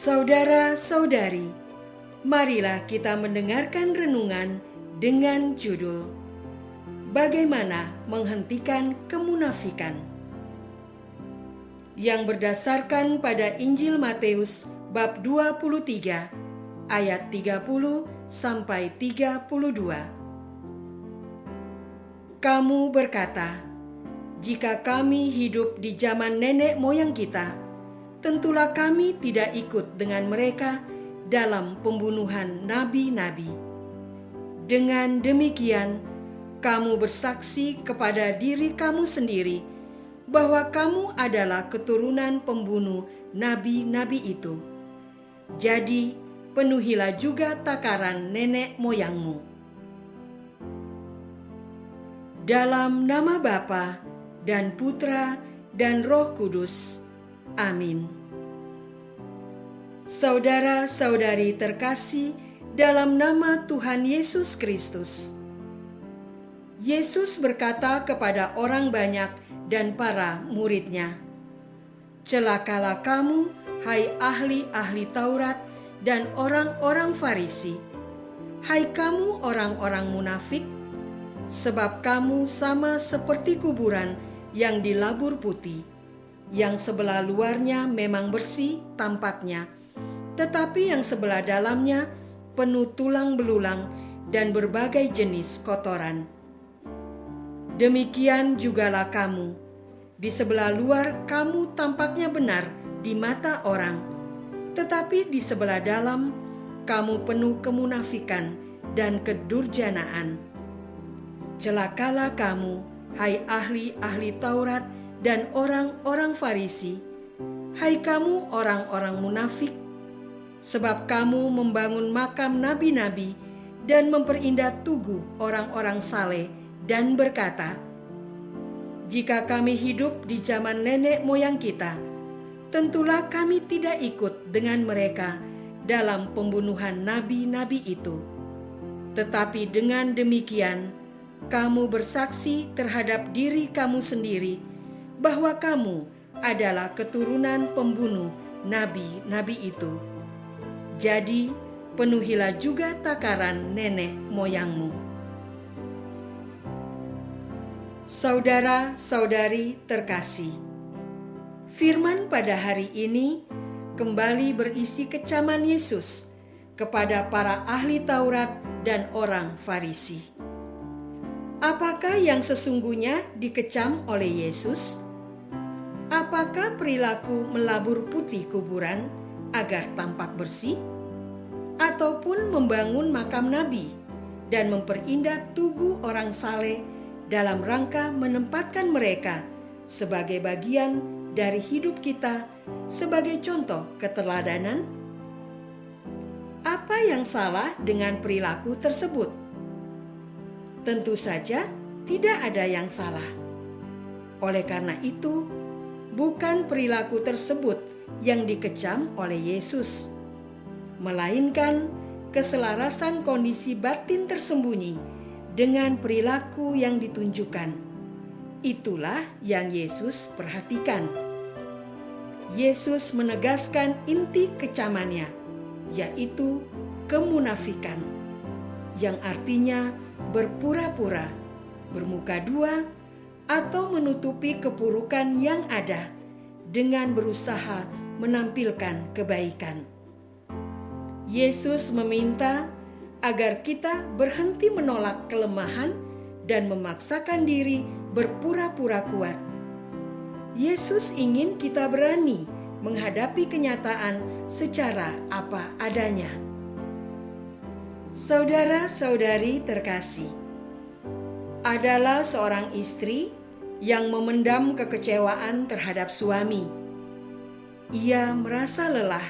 Saudara-saudari, marilah kita mendengarkan renungan dengan judul Bagaimana Menghentikan Kemunafikan, yang berdasarkan pada Injil Matius bab 23 ayat 30 sampai 32. Kamu berkata, jika kami hidup di zaman nenek moyang kita, tentulah kami tidak ikut dengan mereka dalam pembunuhan nabi-nabi. Dengan demikian, kamu bersaksi kepada diri kamu sendiri bahwa kamu adalah keturunan pembunuh nabi-nabi itu. Jadi, penuhilah juga takaran nenek moyangmu. Dalam nama Bapa dan Putra dan Roh Kudus. Amin. Saudara-saudari terkasih dalam nama Tuhan Yesus Kristus. Yesus berkata kepada orang banyak dan para murid-Nya, "Celakalah kamu, hai ahli-ahli Taurat dan orang-orang Farisi, hai kamu orang-orang munafik, sebab kamu sama seperti kuburan yang dilabur putih, yang sebelah luarnya memang bersih tampaknya, tetapi yang sebelah dalamnya penuh tulang belulang dan berbagai jenis kotoran. Demikian jugalah kamu, di sebelah luar kamu tampaknya benar di mata orang, tetapi di sebelah dalam kamu penuh kemunafikan dan kedurjanaan. Celakalah kamu, hai ahli-ahli Taurat dan orang-orang Farisi, hai kamu orang-orang munafik, sebab kamu membangun makam nabi-nabi dan memperindah tugu orang-orang saleh dan berkata, jika kami hidup di zaman nenek moyang kita, tentulah kami tidak ikut dengan mereka dalam pembunuhan nabi-nabi itu. Tetapi dengan demikian, kamu bersaksi terhadap diri kamu sendiri bahwa kamu adalah keturunan pembunuh nabi-nabi itu. Jadi, penuhilah juga takaran nenek moyangmu." Saudara-saudari terkasih, firman pada hari ini kembali berisi kecaman Yesus kepada para ahli Taurat dan orang Farisi. Apakah yang sesungguhnya dikecam oleh Yesus? Apakah perilaku melabur putih kuburan agar tampak bersih? Ataupun membangun makam nabi dan memperindah tugu orang saleh dalam rangka menempatkan mereka sebagai bagian dari hidup kita sebagai contoh keteladanan? Apa yang salah dengan perilaku tersebut? Tentu saja tidak ada yang salah. Oleh karena itu, bukan perilaku tersebut yang dikecam oleh Yesus, melainkan keselarasan kondisi batin tersembunyi dengan perilaku yang ditunjukkan. Itulah yang Yesus perhatikan. Yesus menegaskan inti kecamannya, yaitu kemunafikan, yang artinya berpura-pura, bermuka dua, atau menutupi keburukan yang ada dengan berusaha menampilkan kebaikan. Yesus meminta agar kita berhenti menolak kelemahan dan memaksakan diri berpura-pura kuat. Yesus ingin kita berani menghadapi kenyataan secara apa adanya. Saudara-saudari terkasih, adalah seorang istri yang memendam kekecewaan terhadap suami. Ia merasa lelah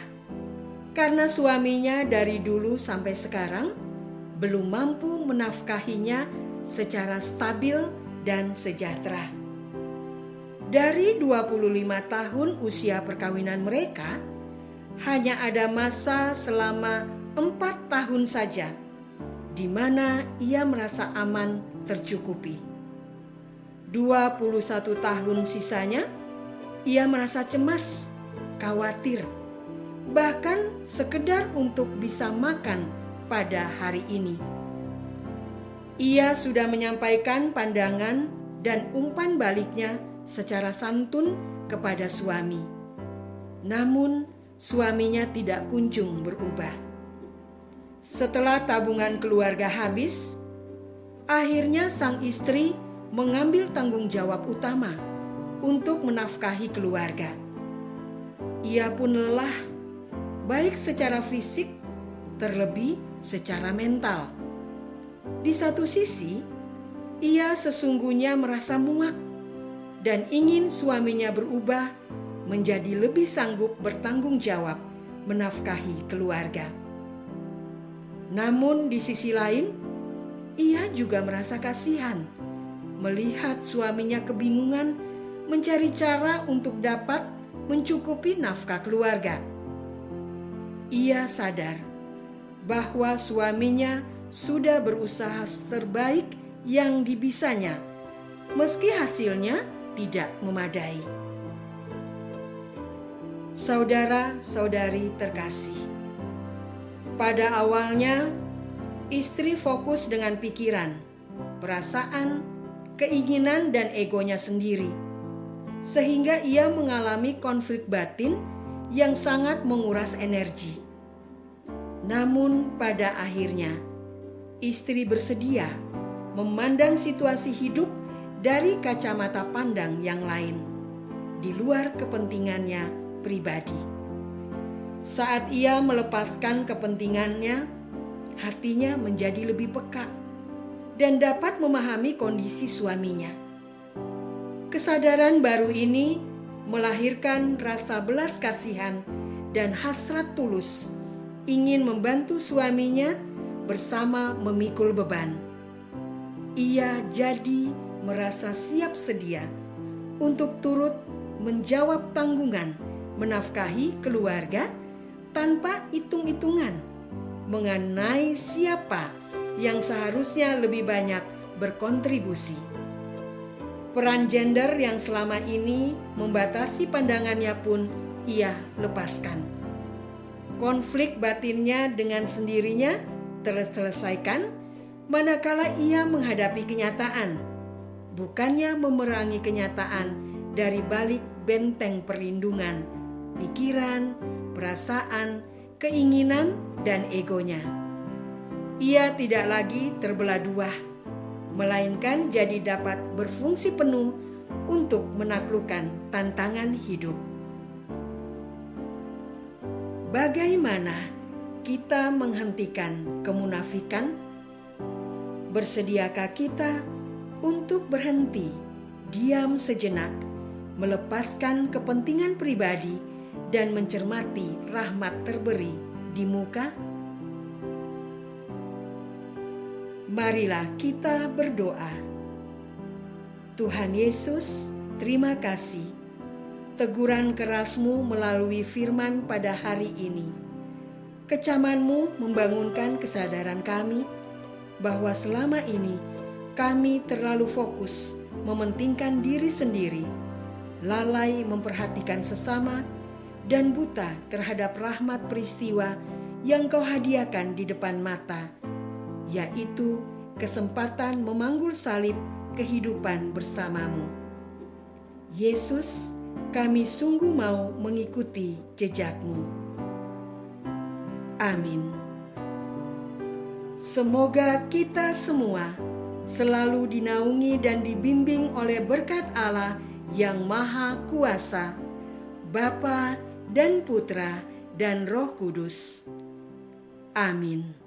karena suaminya dari dulu sampai sekarang belum mampu menafkahinya secara stabil dan sejahtera. Dari 25 tahun usia perkawinan mereka, hanya ada masa selama 4 tahun saja di mana ia merasa aman tercukupi. 21 tahun sisanya, ia merasa cemas, khawatir, bahkan sekedar untuk bisa makan pada hari ini. Ia sudah menyampaikan pandangan dan umpan baliknya secara santun kepada suami. Namun, suaminya tidak kunjung berubah. Setelah tabungan keluarga habis, akhirnya sang istri mengambil tanggung jawab utama untuk menafkahi keluarga. Ia pun lelah, baik secara fisik, terlebih secara mental. Di satu sisi, ia sesungguhnya merasa muak dan ingin suaminya berubah menjadi lebih sanggup bertanggung jawab menafkahi keluarga. Namun di sisi lain, ia juga merasa kasihan melihat suaminya kebingungan mencari cara untuk dapat mencukupi nafkah keluarga. Ia sadar bahwa suaminya sudah berusaha terbaik yang dibisanya, meski hasilnya tidak memadai. Saudara-saudari terkasih, pada awalnya istri fokus dengan pikiran, perasaan, keinginan dan egonya sendiri, sehingga ia mengalami konflik batin yang sangat menguras energi. Namun pada akhirnya, istri bersedia memandang situasi hidup dari kacamata pandang yang lain, di luar kepentingannya pribadi. Saat ia melepaskan kepentingannya, hatinya menjadi lebih peka dan dapat memahami kondisi suaminya. Kesadaran baru ini melahirkan rasa belas kasihan dan hasrat tulus ingin membantu suaminya bersama memikul beban. Ia jadi merasa siap sedia untuk turut menjawab tanggungan menafkahi keluarga tanpa hitung-hitungan mengenai siapa yang seharusnya lebih banyak berkontribusi. Peran gender yang selama ini membatasi pandangannya pun ia lepaskan. Konflik batinnya dengan sendirinya terselesaikan manakala ia menghadapi kenyataan, bukannya memerangi kenyataan dari balik benteng perlindungan, pikiran, perasaan, keinginan, dan egonya. Ia tidak lagi terbelah dua, melainkan jadi dapat berfungsi penuh untuk menaklukkan tantangan hidup. Bagaimana kita menghentikan kemunafikan? Bersediakah kita untuk berhenti, diam sejenak, melepaskan kepentingan pribadi dan mencermati rahmat terberi di muka? Marilah kita berdoa. Tuhan Yesus, terima kasih. Teguran keras-Mu melalui firman pada hari ini. Kecaman-Mu membangunkan kesadaran kami bahwa selama ini kami terlalu fokus mementingkan diri sendiri, lalai memperhatikan sesama, dan buta terhadap rahmat peristiwa yang Kau hadiahkan di depan mata, yaitu kesempatan memanggul salib kehidupan bersama-Mu. Yesus, kami sungguh mau mengikuti jejak-Mu. Amin. Semoga kita semua selalu dinaungi dan dibimbing oleh berkat Allah yang Maha Kuasa, Bapa dan Putra dan Roh Kudus. Amin.